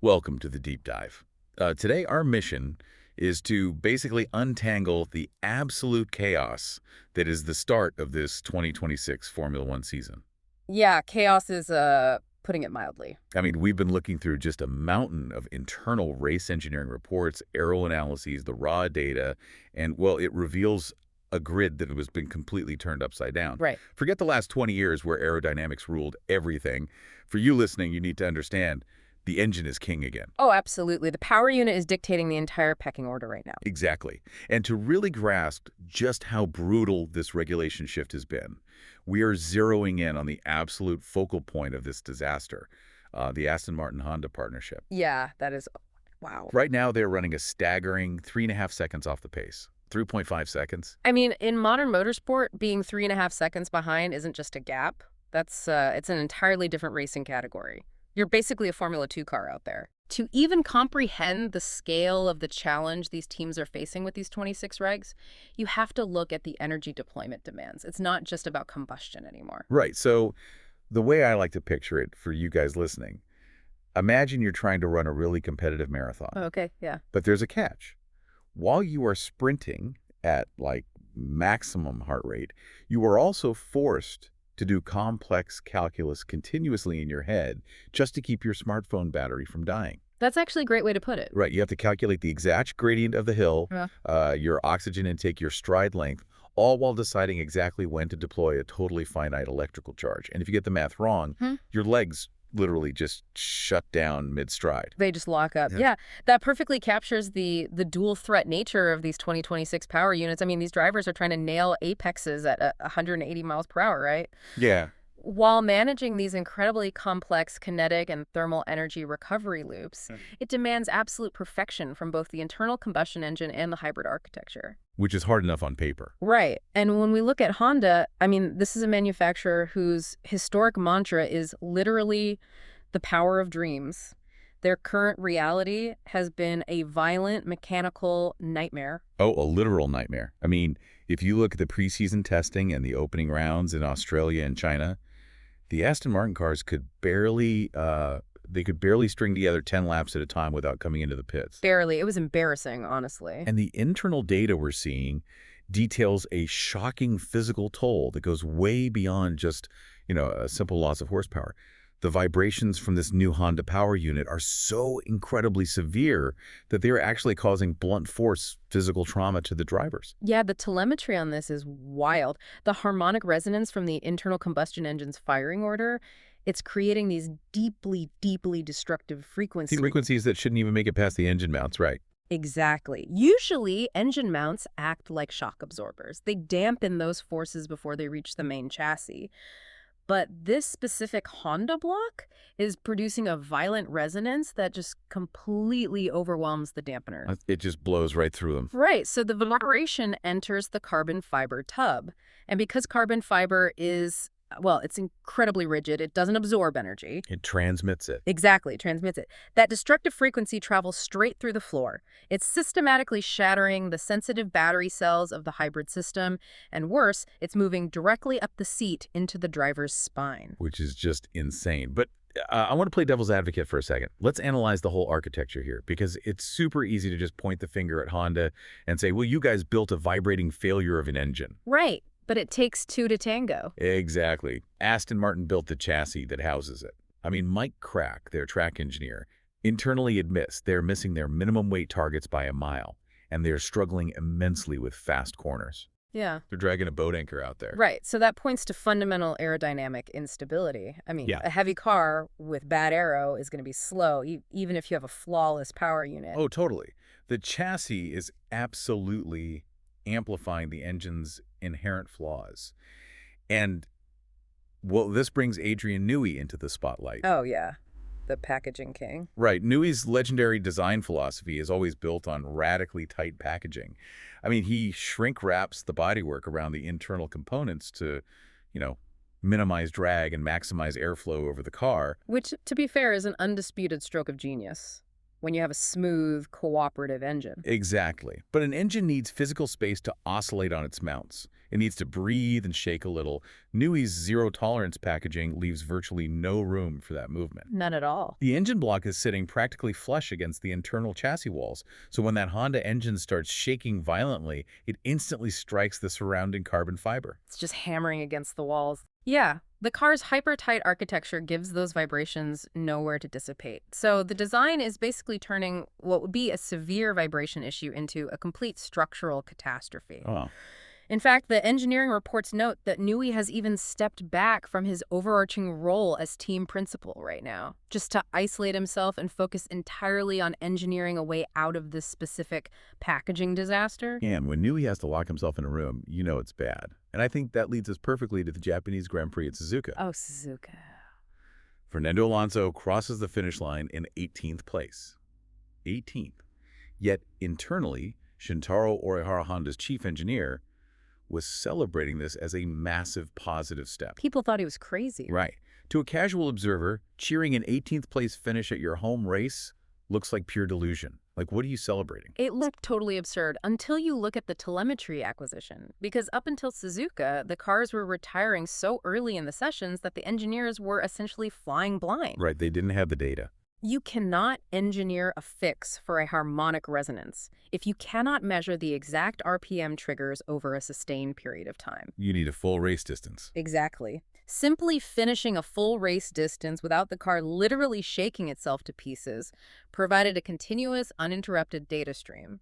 Welcome to the deep dive. Today, our mission is to basically untangle the absolute chaos that is the start of this 2026 Formula One season. Yeah, chaos is putting it mildly. I mean, we've been looking through just a mountain of internal race engineering reports, aero analyses, the raw data, and, well, it reveals a grid that has been completely turned upside down. Right. Forget the last 20 years where aerodynamics ruled everything. For you listening, you need to understand the engine is king again. Oh, absolutely. The power unit is dictating the entire pecking order right now. Exactly. And to really grasp just how brutal this regulation shift has been, we are zeroing in on the absolute focal point of this disaster, the Aston Martin-Honda partnership. Yeah, that is, wow. Right now, they're running a staggering 3.5 seconds off the pace. 3.5 seconds. I mean, in modern motorsport, being 3.5 seconds behind isn't just a gap. It's an entirely different racing category. You're basically a Formula 2 car out there. To even comprehend the scale of the challenge these teams are facing with these 26 regs, you have to look at the energy deployment demands. It's not just about combustion anymore. Right. So the way I like to picture it for you guys listening, imagine you're trying to run a really competitive marathon. Okay, yeah. But there's a catch. While you are sprinting at like maximum heart rate, you are also forced to do complex calculus continuously in your head just to keep your smartphone battery from dying. That's actually a great way to put it. Right, you have to calculate the exact gradient of the hill, Yeah. your oxygen intake, your stride length, all while deciding exactly when to deploy a totally finite electrical charge. And if you get the math wrong, your legs literally just shut down mid-stride. They just lock up. Yeah. Yeah, that perfectly captures the dual threat nature of these 2026 power units. I mean, these drivers are trying to nail apexes at 180 miles per hour, right? Yeah. While managing these incredibly complex kinetic and thermal energy recovery loops, it demands absolute perfection from both the internal combustion engine and the hybrid architecture. Which is hard enough on paper. Right. And when we look at Honda, I mean, this is a manufacturer whose historic mantra is literally the power of dreams. Their current reality has been a violent mechanical nightmare. Oh, a literal nightmare. I mean, if you look at the preseason testing and the opening rounds in Australia and China, the Aston Martin cars could barely string together 10 laps at a time without coming into the pits. Barely. It was embarrassing, honestly. And the internal data we're seeing details a shocking physical toll that goes way beyond just, a simple loss of horsepower. The vibrations from this new Honda power unit are so incredibly severe that they're actually causing blunt force physical trauma to the drivers. Yeah, the telemetry on this is wild. The harmonic resonance from the internal combustion engine's firing order, it's creating these deeply, deeply destructive frequencies. Frequencies that shouldn't even make it past the engine mounts, right? Exactly. Usually, engine mounts act like shock absorbers. They dampen those forces before they reach the main chassis. But this specific Honda block is producing a violent resonance that just completely overwhelms the dampener. It just blows right through them. Right, so the vibration enters the carbon fiber tub. And because carbon fiber is, well, it's incredibly rigid, it doesn't absorb energy. It transmits it. Exactly, transmits it. That destructive frequency travels straight through the floor. It's systematically shattering the sensitive battery cells of the hybrid system, and worse, it's moving directly up the seat into the driver's spine. Which is just insane. But I want to play devil's advocate for a second. Let's analyze the whole architecture here, because it's super easy to just point the finger at Honda and say, well, you guys built a vibrating failure of an engine. Right. But it takes two to tango. Exactly. Aston Martin built the chassis that houses it. I mean, Mike Crack, their track engineer, internally admits they're missing their minimum weight targets by a mile, and they're struggling immensely with fast corners. Yeah. They're dragging a boat anchor out there. Right. So that points to fundamental aerodynamic instability. I mean, Yeah. A heavy car with bad aero is going to be slow, even if you have a flawless power unit. Oh, totally. The chassis is absolutely amplifying the engine's inherent flaws. And, well, this brings Adrian Newey into the spotlight. Oh, yeah. The packaging king. Right. Newey's legendary design philosophy is always built on radically tight packaging. I mean, he shrink wraps the bodywork around the internal components to, minimize drag and maximize airflow over the car. Which, to be fair, is an undisputed stroke of genius when you have a smooth, cooperative engine. Exactly. But an engine needs physical space to oscillate on its mounts. It needs to breathe and shake a little. Newey's zero-tolerance packaging leaves virtually no room for that movement. None at all. The engine block is sitting practically flush against the internal chassis walls, so when that Honda engine starts shaking violently, it instantly strikes the surrounding carbon fiber. It's just hammering against the walls. Yeah, the car's hyper-tight architecture gives those vibrations nowhere to dissipate. So the design is basically turning what would be a severe vibration issue into a complete structural catastrophe. Oh. In fact, the engineering reports note that Newey has even stepped back from his overarching role as team principal right now, just to isolate himself and focus entirely on engineering a way out of this specific packaging disaster. And when Newey has to lock himself in a room, you know it's bad. And I think that leads us perfectly to the Japanese Grand Prix at Suzuka. Oh, Suzuka. Fernando Alonso crosses the finish line in 18th place. 18th. Yet internally, Shintaro Orihara, Honda's chief engineer, was celebrating this as a massive positive step. People thought he was crazy. Right. To a casual observer, cheering an 18th place finish at your home race looks like pure delusion. Like, what are you celebrating? It looked totally absurd until you look at the telemetry acquisition. Because up until Suzuka, the cars were retiring so early in the sessions that the engineers were essentially flying blind. Right, they didn't have the data. You cannot engineer a fix for a harmonic resonance if you cannot measure the exact RPM triggers over a sustained period of time. You need a full race distance. Exactly. Simply finishing a full race distance without the car literally shaking itself to pieces provided a continuous, uninterrupted data stream.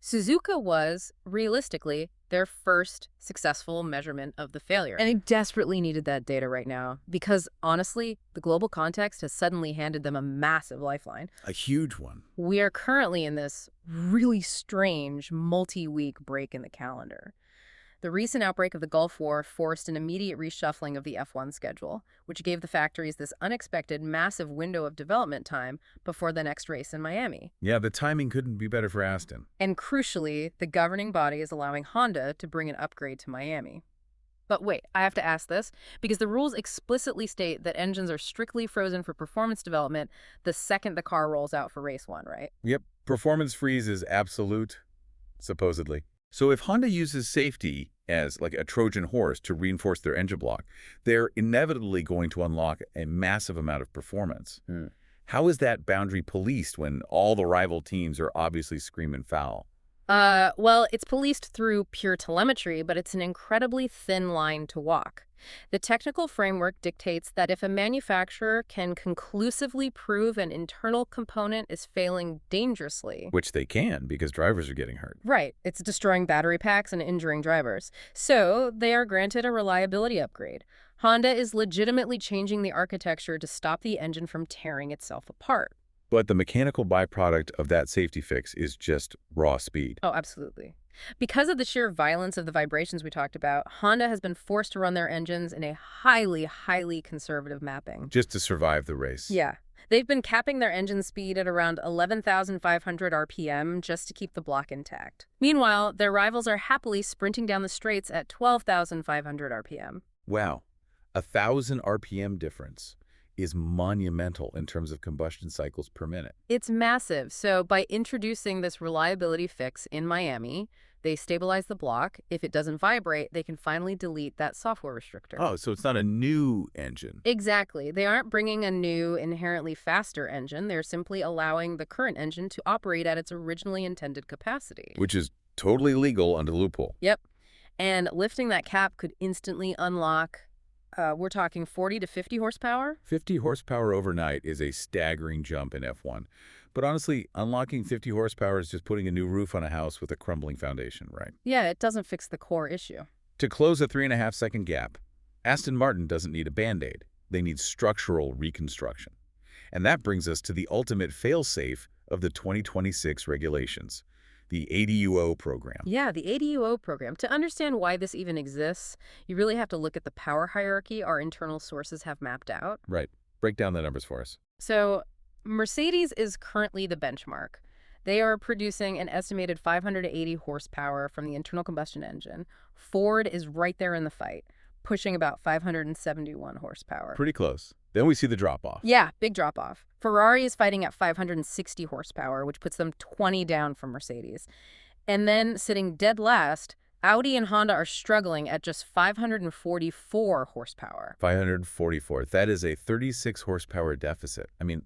Suzuka was, realistically, their first successful measurement of the failure. And they desperately needed that data right now because, honestly, the global context has suddenly handed them a massive lifeline. A huge one. We are currently in this really strange multi-week break in the calendar. The recent outbreak of the Gulf War forced an immediate reshuffling of the F1 schedule, which gave the factories this unexpected massive window of development time before the next race in Miami. Yeah, the timing couldn't be better for Aston. And crucially, the governing body is allowing Honda to bring an upgrade to Miami. But wait, I have to ask this, because the rules explicitly state that engines are strictly frozen for performance development the second the car rolls out for race one, right? Yep, performance freeze is absolute, supposedly. So if Honda uses safety as like a Trojan horse to reinforce their engine block, they're inevitably going to unlock a massive amount of performance. How is that boundary policed when all the rival teams are obviously screaming foul? Well, it's policed through pure telemetry, but it's an incredibly thin line to walk. The technical framework dictates that if a manufacturer can conclusively prove an internal component is failing dangerously, Which they can, because drivers are getting hurt. right, it's destroying battery packs and injuring drivers. So they are granted a reliability upgrade. Honda is legitimately changing the architecture to stop the engine from tearing itself apart. But the mechanical byproduct of that safety fix is just raw speed. Oh, absolutely. Because of the sheer violence of the vibrations we talked about, Honda has been forced to run their engines in a highly, highly conservative mapping. Just to survive the race. Yeah. They've been capping their engine speed at around 11,500 RPM just to keep the block intact. Meanwhile, their rivals are happily sprinting down the straights at 12,500 RPM. Wow. 1,000 RPM difference is monumental in terms of combustion cycles per minute. It's massive. So by introducing this reliability fix in Miami, they stabilize the block. If it doesn't vibrate, they can finally delete that software restrictor. Oh, so it's not a new engine. Exactly. They aren't bringing a new, inherently faster engine. They're simply allowing the current engine to operate at its originally intended capacity. Which is totally legal under the loophole. Yep. And lifting that cap could instantly unlock, we're talking 40 to 50 horsepower? 50 horsepower overnight is a staggering jump in F1. But honestly, unlocking 50 horsepower is just putting a new roof on a house with a crumbling foundation, right? Yeah, it doesn't fix the core issue. To close a 3.5-second gap, Aston Martin doesn't need a Band-Aid. They need structural reconstruction. And that brings us to the ultimate fail-safe of the 2026 regulations, the ADUO program. Yeah, the ADUO program. To understand why this even exists, you really have to look at the power hierarchy our internal sources have mapped out. Right. Break down the numbers for us. So Mercedes is currently the benchmark. They are producing an estimated 580 horsepower from the internal combustion engine. Ford is right there in the fight, pushing about 571 horsepower. Pretty close. Then we see the drop-off. Yeah, big drop-off. Ferrari is fighting at 560 horsepower, which puts them 20 down from Mercedes. And then sitting dead last, Audi and Honda are struggling at just 544 horsepower. 544. That is a 36 horsepower deficit. I mean,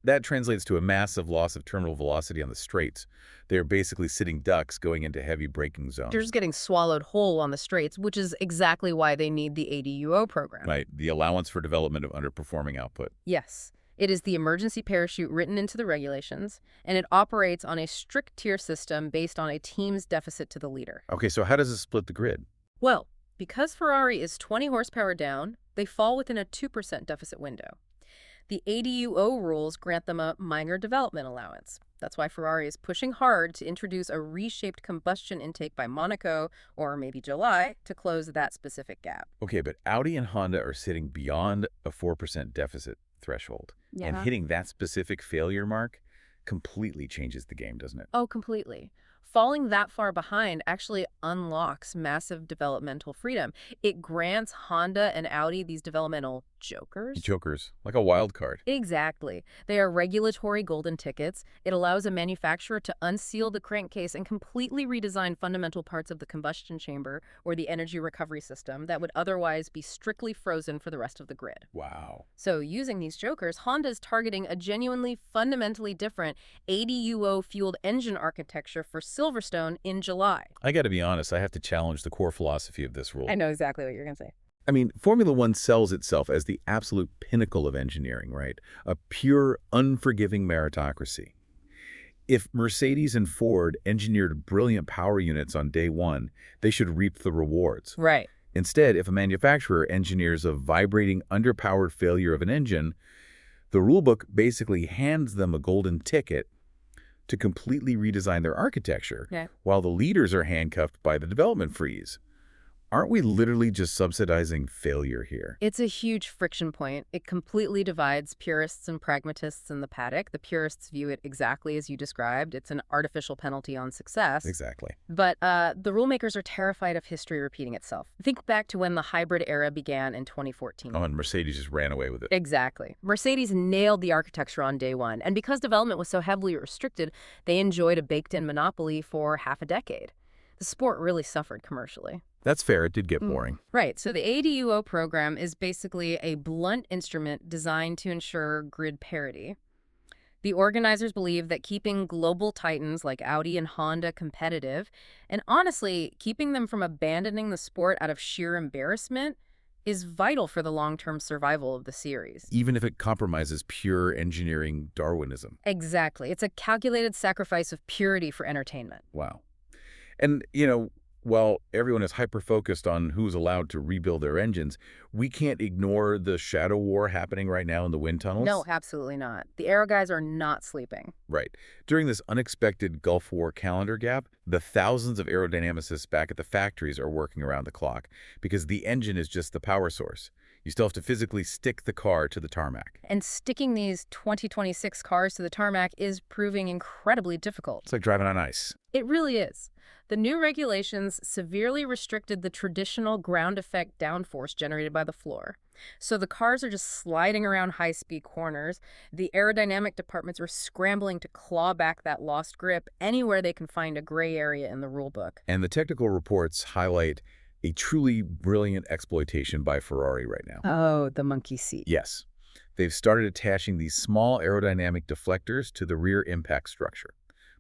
that translates to a massive loss of terminal velocity on the straights. They're basically sitting ducks going into heavy braking zones. They're just getting swallowed whole on the straights, which is exactly why they need the ADUO program. Right, the allowance for development of underperforming output. Yes. It is the emergency parachute written into the regulations, and it operates on a strict tier system based on a team's deficit to the leader. Okay, so how does it split the grid? Well, because Ferrari is 20 horsepower down, they fall within a 2% deficit window. The ADUO rules grant them a minor development allowance. That's why Ferrari is pushing hard to introduce a reshaped combustion intake by Monaco, or maybe July, to close that specific gap. Okay, but Audi and Honda are sitting beyond a 4% deficit threshold. Yeah. And hitting that specific failure mark completely changes the game, doesn't it? Oh, completely. Falling that far behind actually unlocks massive developmental freedom. It grants Honda and Audi these developmental jokers. Jokers, like a wild card. Exactly. They are regulatory golden tickets. It allows a manufacturer to unseal the crankcase and completely redesign fundamental parts of the combustion chamber or the energy recovery system that would otherwise be strictly frozen for the rest of the grid. Wow. So using these jokers, Honda is targeting a genuinely fundamentally different ADUO-fueled engine architecture for Silverstone in July. I got to be honest, I have to challenge the core philosophy of this rule. I know exactly what you're going to say. I mean, Formula One sells itself as the absolute pinnacle of engineering, right? A pure, unforgiving meritocracy. If Mercedes and Ford engineered brilliant power units on day one, they should reap the rewards. Right. Instead, if a manufacturer engineers a vibrating, underpowered failure of an engine, the rulebook basically hands them a golden ticket to completely redesign their architecture, while the leaders are handcuffed by the development freeze. Aren't we literally just subsidizing failure here? It's a huge friction point. It completely divides purists and pragmatists in the paddock. The purists view it exactly as you described. It's an artificial penalty on success. Exactly. But the rulemakers are terrified of history repeating itself. Think back to when the hybrid era began in 2014. Oh, and Mercedes just ran away with it. Exactly. Mercedes nailed the architecture on day one. And because development was so heavily restricted, they enjoyed a baked-in monopoly for half a decade. The sport really suffered commercially. That's fair. It did get boring. Right. So the ADUO program is basically a blunt instrument designed to ensure grid parity. The organizers believe that keeping global titans like Audi and Honda competitive, and honestly, keeping them from abandoning the sport out of sheer embarrassment, is vital for the long-term survival of the series. Even if it compromises pure engineering Darwinism. Exactly. It's a calculated sacrifice of purity for entertainment. Wow. And, while everyone is hyper-focused on who's allowed to rebuild their engines, we can't ignore the shadow war happening right now in the wind tunnels. No, absolutely not. The Aero guys are not sleeping. Right. During this unexpected Gulf War calendar gap, the thousands of aerodynamicists back at the factories are working around the clock because the engine is just the power source. You still have to physically stick the car to the tarmac. And sticking these 2026 cars to the tarmac is proving incredibly difficult. It's like driving on ice. It really is. The new regulations severely restricted the traditional ground effect downforce generated by the floor. So the cars are just sliding around high-speed corners. The aerodynamic departments are scrambling to claw back that lost grip anywhere they can find a gray area in the rulebook. And the technical reports highlight a truly brilliant exploitation by Ferrari right now. Oh, the monkey seat. Yes. They've started attaching these small aerodynamic deflectors to the rear impact structure,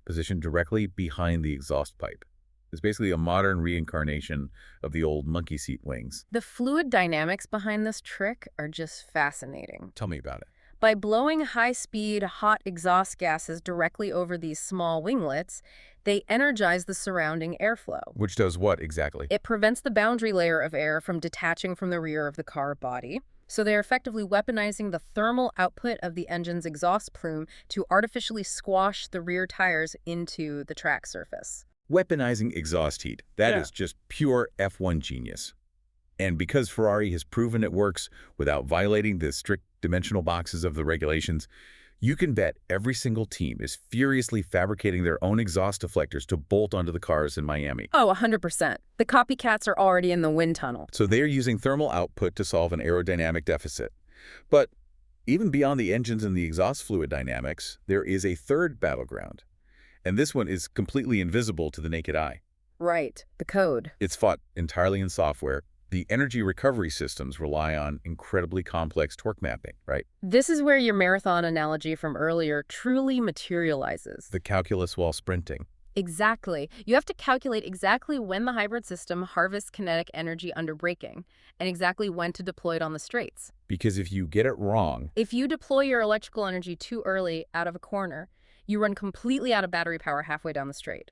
positioned directly behind the exhaust pipe. It's basically a modern reincarnation of the old monkey seat wings. The fluid dynamics behind this trick are just fascinating. Tell me about it. By blowing high-speed, hot exhaust gases directly over these small winglets, they energize the surrounding airflow. Which does what exactly? It prevents the boundary layer of air from detaching from the rear of the car body. So they're effectively weaponizing the thermal output of the engine's exhaust plume to artificially squash the rear tires into the track surface. Weaponizing exhaust heat. That is just pure F1 genius. And because Ferrari has proven it works without violating the strict dimensional boxes of the regulations, you can bet every single team is furiously fabricating their own exhaust deflectors to bolt onto the cars in Miami. Oh, 100%. The copycats are already in the wind tunnel. So they're using thermal output to solve an aerodynamic deficit. But even beyond the engines and the exhaust fluid dynamics, there is a third battleground. And this one is completely invisible to the naked eye. Right, the code. It's fought entirely in software. The energy recovery systems rely on incredibly complex torque mapping, right? This is where your marathon analogy from earlier truly materializes. The calculus while sprinting. Exactly. You have to calculate exactly when the hybrid system harvests kinetic energy under braking, and exactly when to deploy it on the straights. Because if you get it wrong, If you deploy your electrical energy too early out of a corner, you run completely out of battery power halfway down the straight.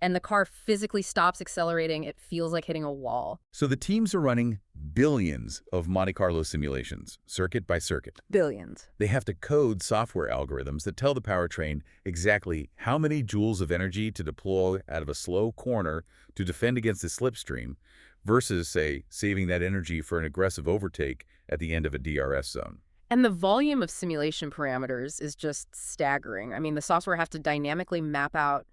And the car physically stops accelerating. It feels like hitting a wall. so the teams are running billions of Monte Carlo simulations, circuit by circuit. Billions. They have to code software algorithms that tell the powertrain exactly how many joules of energy to deploy out of a slow corner to defend against a slipstream versus, say, saving that energy for an aggressive overtake at the end of a DRS zone. And the volume of simulation parameters is just staggering. I mean, the software has to dynamically map out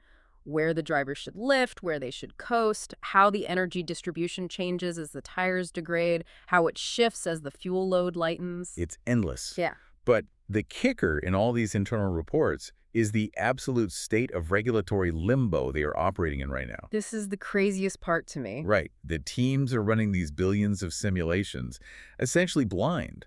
where the driver should lift, where they should coast, how the energy distribution changes as the tires degrade, how it shifts as the fuel load lightens. It's endless. Yeah. But the kicker in all these internal reports is the absolute state of regulatory limbo they are operating in right now. This is the craziest part to me. Right. The teams are running these billions of simulations essentially blind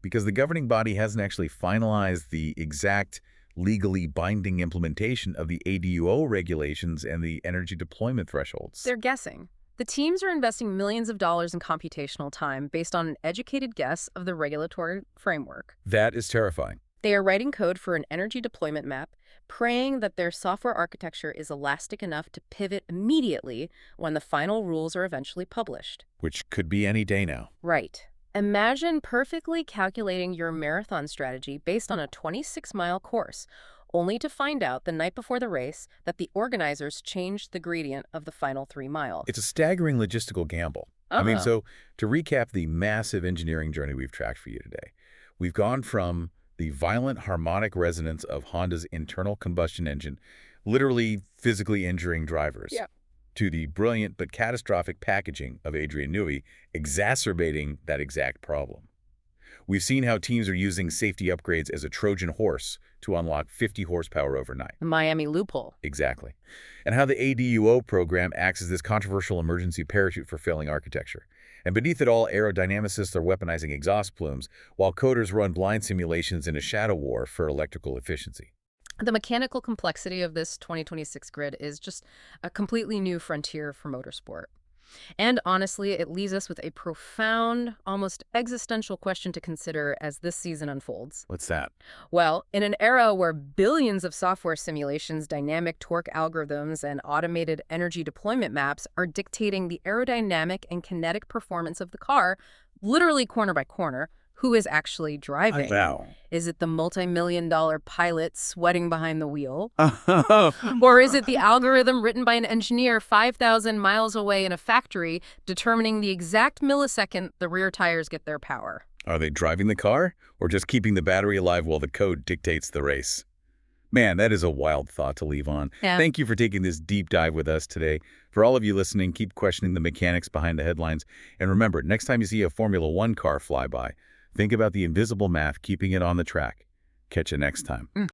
because the governing body hasn't actually finalized the exact legally binding implementation of the ADUO regulations and the energy deployment thresholds. They're guessing. The teams are investing millions of dollars in computational time based on an educated guess of the regulatory framework. That is terrifying. They are writing code for an energy deployment map, praying that their software architecture is elastic enough to pivot immediately when the final rules are eventually published. Which could be any day now. Right. Imagine perfectly calculating your marathon strategy based on a 26-mile course, only to find out the night before the race that the organizers changed the gradient of the final 3 miles. It's a staggering logistical gamble. So to recap the massive engineering journey we've tracked for you today, we've gone from the violent harmonic resonance of Honda's internal combustion engine, literally physically injuring drivers, to the brilliant but catastrophic packaging of Adrian Newey, exacerbating that exact problem. We've seen how teams are using safety upgrades as a Trojan horse to unlock 50 horsepower overnight. The Miami loophole. Exactly. And how the ADUO program acts as this controversial emergency parachute for failing architecture. And beneath it all, aerodynamicists are weaponizing exhaust plumes, while coders run blind simulations in a shadow war for electrical efficiency. The mechanical complexity of this 2026 grid is just a completely new frontier for motorsport. And honestly, it leaves us with a profound, almost existential question to consider as this season unfolds. What's that? Well, in an era where billions of software simulations, dynamic torque algorithms, and automated energy deployment maps are dictating the aerodynamic and kinetic performance of the car, literally corner by corner, who is actually driving? Wow. Is it the multi-million-dollar pilot sweating behind the wheel? Or is it the algorithm written by an engineer 5,000 miles away in a factory determining the exact millisecond the rear tires get their power? Are they driving the car or just keeping the battery alive while the code dictates the race? Man, that is a wild thought to leave on. Yeah. Thank you for taking this deep dive with us today. For all of you listening, keep questioning the mechanics behind the headlines. And remember, next time you see a Formula One car fly by, think about the invisible math keeping it on the track. Catch you next time.